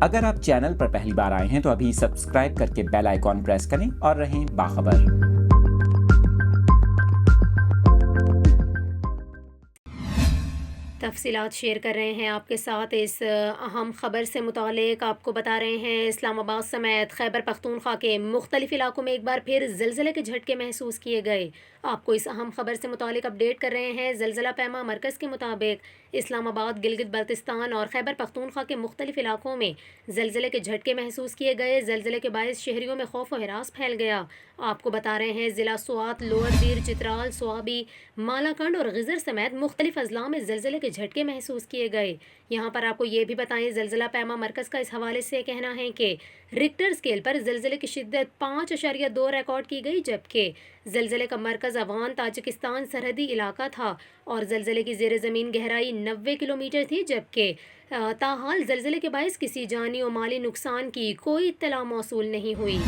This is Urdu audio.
اگر آپ چینل پر پہلی بار آئے ہیں تو ابھی سبسکرائب کر کے بیل آئیکن پریس کریں اور رہیں باخبر۔ تفصیلات شیئر کر رہے ہیں آپ کے ساتھ اس اہم خبر سے متعلق۔ آپ کو بتا رہے ہیں اسلام آباد سمیت خیبر پختونخوا کے مختلف علاقوں میں ایک بار پھر زلزلے کے جھٹکے محسوس کیے گئے۔ آپ کو اس اہم خبر سے متعلق اپڈیٹ کر رہے ہیں۔ زلزلہ پیما مرکز کے مطابق اسلام آباد، گلگت بلتستان اور خیبر پختونخوا کے مختلف علاقوں میں زلزلے کے جھٹکے محسوس کیے گئے۔ زلزلے کے باعث شہریوں میں خوف و ہراس پھیل گیا۔ آپ کو بتا رہے ہیں ضلع سوات، لوئر دیر، چترال، سوابی، مالاکنڈ اور غزر سمیت مختلف اضلاع میں زلزلے کے جھٹکے محسوس کیے گئے۔ یہاں پر آپ کو یہ بھی بتائیں، زلزلہ پیما مرکز کا اس حوالے سے کہنا ہے کہ ریکٹر اسکیل پر زلزلے کی شدت 5.2 ریکارڈ کی گئی، جبکہ زلزلے کا مرکز افغان تاجکستان سرحدی علاقہ تھا اور زلزلے کی زیر زمین گہرائی 90 کلومیٹر تھی، جبکہ تاحال زلزلے کے باعث کسی جانی و مالی نقصان کی کوئی اطلاع موصول نہیں ہوئی۔